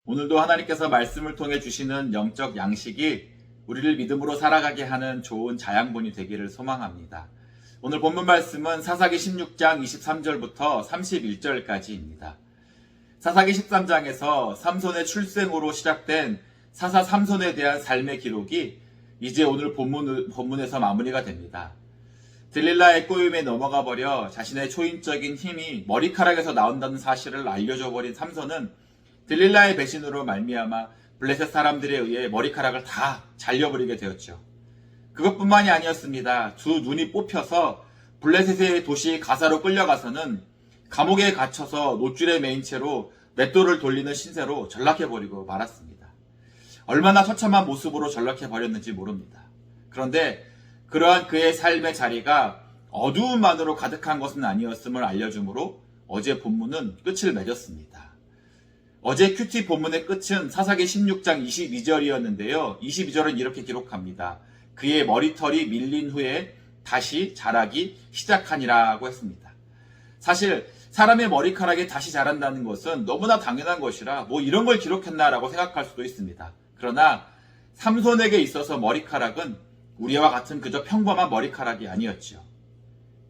오늘도 하나님께서 말씀을 통해 주시는 영적 양식이 우리를 믿음으로 살아가게 하는 좋은 자양분이 되기를 소망합니다. 오늘 본문 말씀은 사사기 16장 23절부터 31절까지입니다. 사사기 13장에서 삼손의 출생으로 시작된 사사 삼손에 대한 삶의 기록이 이제 오늘 본문에서 마무리가 됩니다. 들릴라의 꼬임에 넘어가 버려 자신의 초인적인 힘이 머리카락에서 나온다는 사실을 알려줘 버린 삼손은 들릴라의 배신으로 말미암아 블레셋 사람들에 의해 머리카락을 다 잘려버리게 되었죠. 그것뿐만이 아니었습니다. 두 눈이 뽑혀서 블레셋의 도시 가사로 끌려가서는 감옥에 갇혀서 노줄에 매인 채로 맷돌을 돌리는 신세로 전락해버리고 말았습니다. 얼마나 처참한 모습으로 전락해버렸는지 모릅니다. 그런데 그러한 그의 삶의 자리가 어두움만으로 가득한 것은 아니었음을 알려주므로 어제 본문은 끝을 맺었습니다. 어제 큐티 본문의 끝은 사사기 16장 22절이었는데요. 22절은 이렇게 기록합니다. 그의 머리털이 밀린 후에 다시 자라기 시작하니라고 했습니다. 사실 사람의 머리카락이 다시 자란다는 것은 너무나 당연한 것이라 이런 걸 기록했나라고 생각할 수도 있습니다. 그러나 삼손에게 있어서 머리카락은 우리와 같은 그저 평범한 머리카락이 아니었죠.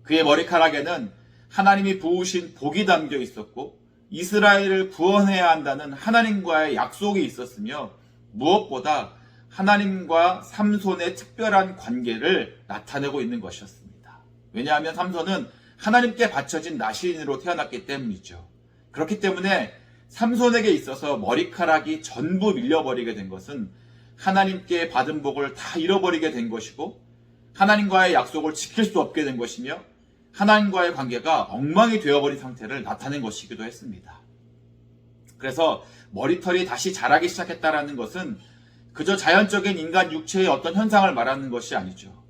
그의 머리카락에는 하나님이 부으신 복이 담겨 있었고 이스라엘을 구원해야 한다는 하나님과의 약속이 있었으며 무엇보다 하나님과 삼손의 특별한 관계를 나타내고 있는 것이었습니다. 왜냐하면 삼손은 하나님께 바쳐진 나시인으로 태어났기 때문이죠. 그렇기 때문에 삼손에게 있어서 머리카락이 전부 밀려버리게 된 것은 하나님께 받은 복을 다 잃어버리게 된 것이고 하나님과의 약속을 지킬 수 없게 된 것이며 하나님과의 관계가 엉망이 되어버린 상태를 나타낸 것이기도 했습니다. 그래서 머리털이 다시 자라기 시작했다는 것은 그저 자연적인 인간 육체의 어떤 현상을 말하는 것이 아니죠.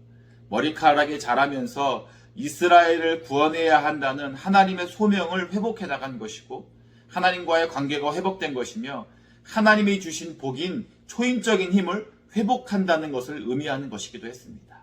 머리카락이 자라면서 이스라엘을 구원해야 한다는 하나님의 소명을 회복해 나간 것이고 하나님과의 관계가 회복된 것이며 하나님이 주신 복인 초인적인 힘을 회복한다는 것을 의미하는 것이기도 했습니다.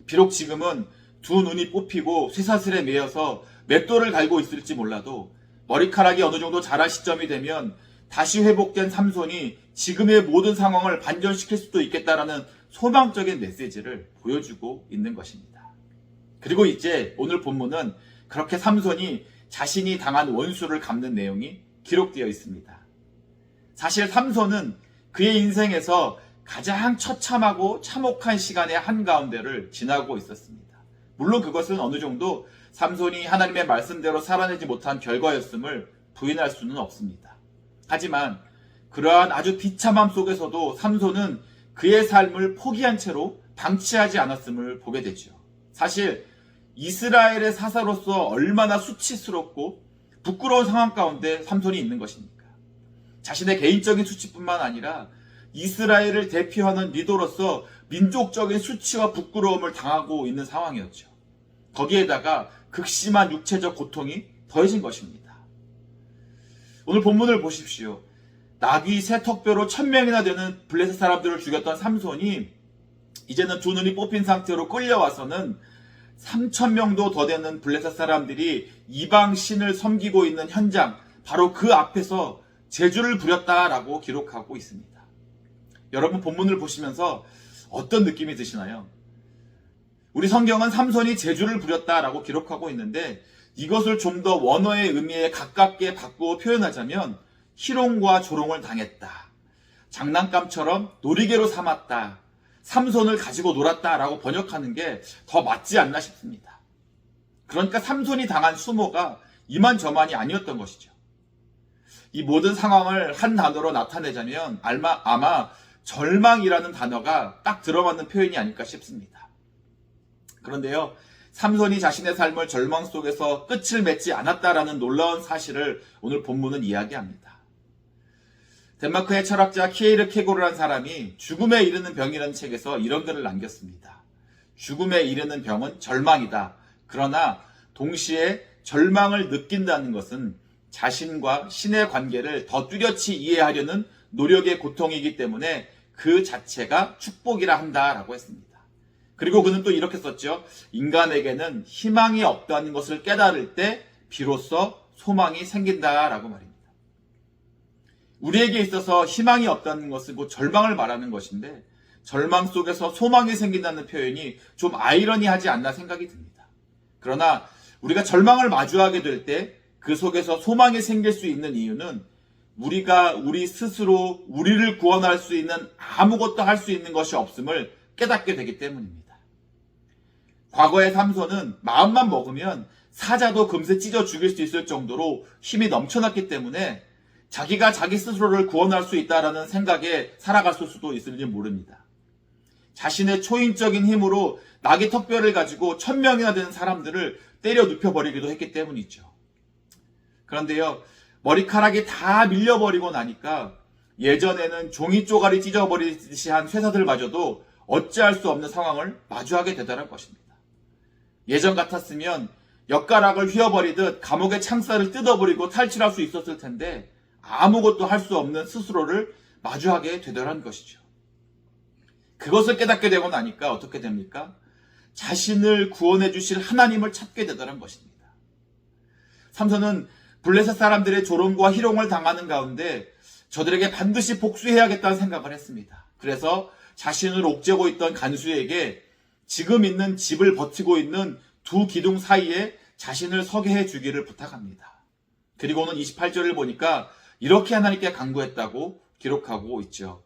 비록 지금은 두 눈이 뽑히고 쇠사슬에 매여서 맷돌을 갈고 있을지 몰라도 머리카락이 어느 정도 자랄 시점이 되면 다시 회복된 삼손이 지금의 모든 상황을 반전시킬 수도 있겠다라는 소망적인 메시지를 보여주고 있는 것입니다. 그리고 이제 오늘 본문은 그렇게 삼손이 자신이 당한 원수를 갚는 내용이 기록되어 있습니다. 사실 삼손은 그의 인생에서 가장 처참하고 참혹한 시간의 한가운데를 지나고 있었습니다. 물론 그것은 어느 정도 삼손이 하나님의 말씀대로 살아내지 못한 결과였음을 부인할 수는 없습니다. 하지만 그러한 아주 비참함 속에서도 삼손은 그의 삶을 포기한 채로 방치하지 않았음을 보게 되죠. 사실 이스라엘의 사사로서 얼마나 수치스럽고 부끄러운 상황 가운데 삼손이 있는 것입니까? 자신의 개인적인 수치뿐만 아니라 이스라엘을 대표하는 리더로서 민족적인 수치와 부끄러움을 당하고 있는 상황이었죠. 거기에다가 극심한 육체적 고통이 더해진 것입니다. 오늘 본문을 보십시오. 나귀 새 턱뼈로 1000명이나 되는 블레셋 사람들을 죽였던 삼손이 이제는 두 눈이 뽑힌 상태로 끌려와서는 3000명도 더 되는 블레셋 사람들이 이방 신을 섬기고 있는 현장, 바로 그 앞에서 제주를 부렸다라고 기록하고 있습니다. 여러분 본문을 보시면서 어떤 느낌이 드시나요? 우리 성경은 삼손이 제주를 부렸다라고 기록하고 있는데 이것을 좀 더 원어의 의미에 가깝게 바꾸어 표현하자면 희롱과 조롱을 당했다. 장난감처럼 놀이개로 삼았다. 삼손을 가지고 놀았다라고 번역하는 게 더 맞지 않나 싶습니다. 그러니까 삼손이 당한 수모가 이만저만이 아니었던 것이죠. 이 모든 상황을 한 단어로 나타내자면 아마 절망이라는 단어가 딱 들어맞는 표현이 아닐까 싶습니다. 그런데요, 삼손이 자신의 삶을 절망 속에서 끝을 맺지 않았다라는 놀라운 사실을 오늘 본문은 이야기합니다. 덴마크의 철학자 키에르 케고르라는 사람이 죽음에 이르는 병이라는 책에서 이런 글을 남겼습니다. 죽음에 이르는 병은 절망이다. 그러나 동시에 절망을 느낀다는 것은 자신과 신의 관계를 더 뚜렷이 이해하려는 노력의 고통이기 때문에 그 자체가 축복이라 한다라고 했습니다. 그리고 그는 또 이렇게 썼죠. 인간에게는 희망이 없다는 것을 깨달을 때 비로소 소망이 생긴다라고 말입니다. 우리에게 있어서 희망이 없다는 것은 곧 절망을 말하는 것인데, 절망 속에서 소망이 생긴다는 표현이 좀 아이러니하지 않나 생각이 듭니다. 그러나 우리가 절망을 마주하게 될 때 그 속에서 소망이 생길 수 있는 이유는 우리가 우리 스스로 우리를 구원할 수 있는 아무것도 할 수 있는 것이 없음을 깨닫게 되기 때문입니다. 과거의 삼손은 마음만 먹으면 사자도 금세 찢어 죽일 수 있을 정도로 힘이 넘쳐났기 때문에 자기가 자기 스스로를 구원할 수 있다라는 생각에 살아갔을 수도 있을지 모릅니다. 자신의 초인적인 힘으로 낙의 턱뼈를 가지고 1000명이나 되는 사람들을 때려 눕혀버리기도 했기 때문이죠. 그런데요, 머리카락이 다 밀려버리고 나니까 예전에는 종이 쪼가리 찢어버리듯이 한 쇠사들마저도 어찌할 수 없는 상황을 마주하게 되더란 것입니다. 예전 같았으면 엿가락을 휘어버리듯 감옥의 창살을 뜯어버리고 탈출할 수 있었을 텐데 아무것도 할 수 없는 스스로를 마주하게 되더란 것이죠. 그것을 깨닫게 되고 나니까 어떻게 됩니까? 자신을 구원해 주실 하나님을 찾게 되더란 것입니다. 삼손은 블레셋 사람들의 조롱과 희롱을 당하는 가운데 저들에게 반드시 복수해야겠다는 생각을 했습니다. 그래서 자신을 옥죄고 있던 간수에게 지금 있는 집을 버티고 있는 두 기둥 사이에 자신을 서게 해주기를 부탁합니다. 그리고는 28절을 보니까 이렇게 하나님께 간구했다고 기록하고 있죠.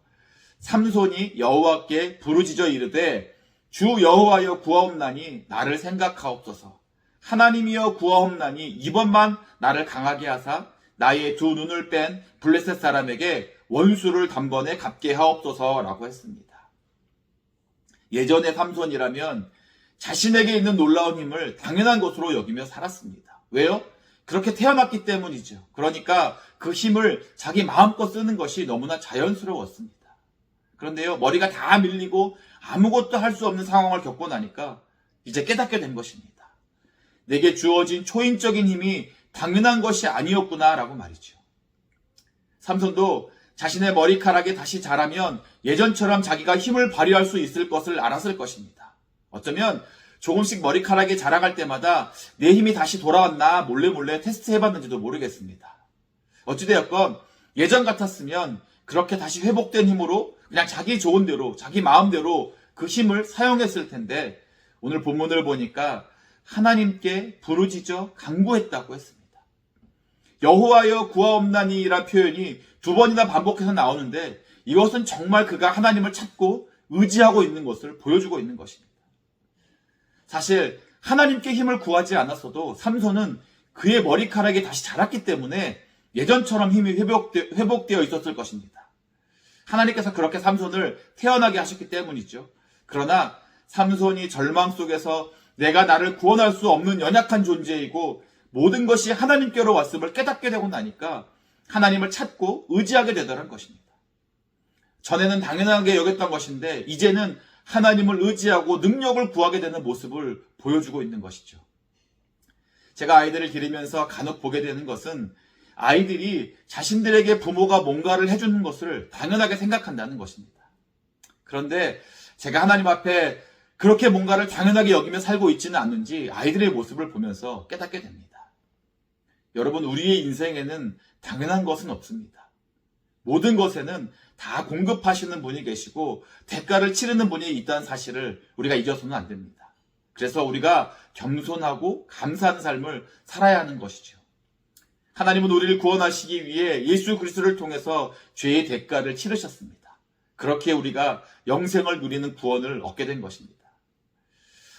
삼손이 여호와께 부르짖어 이르되 주 여호와여 구하옵나니 나를 생각하옵소서. 하나님이여 구하옵나니 이번만 나를 강하게 하사 나의 두 눈을 뺀 블레셋 사람에게 원수를 단번에 갚게 하옵소서라고 했습니다. 예전의 삼손이라면 자신에게 있는 놀라운 힘을 당연한 것으로 여기며 살았습니다. 왜요? 그렇게 태어났기 때문이죠. 그러니까 그 힘을 자기 마음껏 쓰는 것이 너무나 자연스러웠습니다. 그런데요, 머리가 다 밀리고 아무것도 할 수 없는 상황을 겪고 나니까 이제 깨닫게 된 것입니다. 내게 주어진 초인적인 힘이 당연한 것이 아니었구나라고 말이죠. 삼손도 자신의 머리카락이 다시 자라면 예전처럼 자기가 힘을 발휘할 수 있을 것을 알았을 것입니다. 어쩌면 조금씩 머리카락이 자라갈 때마다 내 힘이 다시 돌아왔나 몰래 테스트 해봤는지도 모르겠습니다. 어찌되었건 예전 같았으면 그렇게 다시 회복된 힘으로 그냥 자기 좋은 대로 자기 마음대로 그 힘을 사용했을 텐데 오늘 본문을 보니까 하나님께 부르짖어 간구했다고 했습니다. 여호와여 구하옵나니라는 표현이 두 번이나 반복해서 나오는데 이것은 정말 그가 하나님을 찾고 의지하고 있는 것을 보여주고 있는 것입니다. 사실 하나님께 힘을 구하지 않았어도 삼손은 그의 머리카락이 다시 자랐기 때문에 예전처럼 힘이 회복되어 있었을 것입니다. 하나님께서 그렇게 삼손을 태어나게 하셨기 때문이죠. 그러나 삼손이 절망 속에서 내가 나를 구원할 수 없는 연약한 존재이고 모든 것이 하나님께로 왔음을 깨닫게 되고 나니까 하나님을 찾고 의지하게 되더란 것입니다. 전에는 당연하게 여겼던 것인데 이제는 하나님을 의지하고 능력을 구하게 되는 모습을 보여주고 있는 것이죠. 제가 아이들을 기르면서 간혹 보게 되는 것은 아이들이 자신들에게 부모가 뭔가를 해주는 것을 당연하게 생각한다는 것입니다. 그런데 제가 하나님 앞에 그렇게 뭔가를 당연하게 여기며 살고 있지는 않는지 아이들의 모습을 보면서 깨닫게 됩니다. 여러분, 우리의 인생에는 당연한 것은 없습니다. 모든 것에는 다 공급하시는 분이 계시고 대가를 치르는 분이 있다는 사실을 우리가 잊어서는 안 됩니다. 그래서 우리가 겸손하고 감사하는 삶을 살아야 하는 것이죠. 하나님은 우리를 구원하시기 위해 예수 그리스도를 통해서 죄의 대가를 치르셨습니다. 그렇게 우리가 영생을 누리는 구원을 얻게 된 것입니다.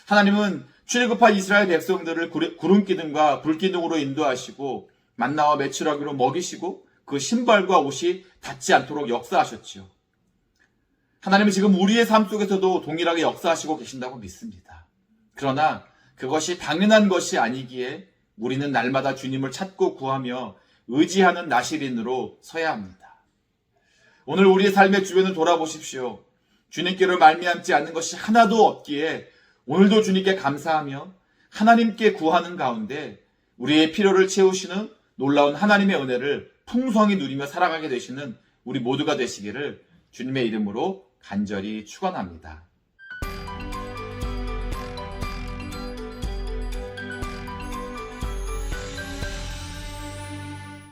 하나님은 출애굽한 이스라엘 백성들을 구름기둥과 불기둥으로 인도하시고 만나와 메추라기로 먹이시고 그 신발과 옷이 닿지 않도록 역사하셨지요. 하나님은 지금 우리의 삶 속에서도 동일하게 역사하시고 계신다고 믿습니다. 그러나 그것이 당연한 것이 아니기에 우리는 날마다 주님을 찾고 구하며 의지하는 나시린으로 서야 합니다. 오늘 우리의 삶의 주변을 돌아보십시오. 주님께로 말미암지 않는 것이 하나도 없기에 오늘도 주님께 감사하며 하나님께 구하는 가운데 우리의 필요를 채우시는 놀라운 하나님의 은혜를 풍성히 누리며 살아가게 되시는 우리 모두가 되시기를 주님의 이름으로 간절히 축원합니다.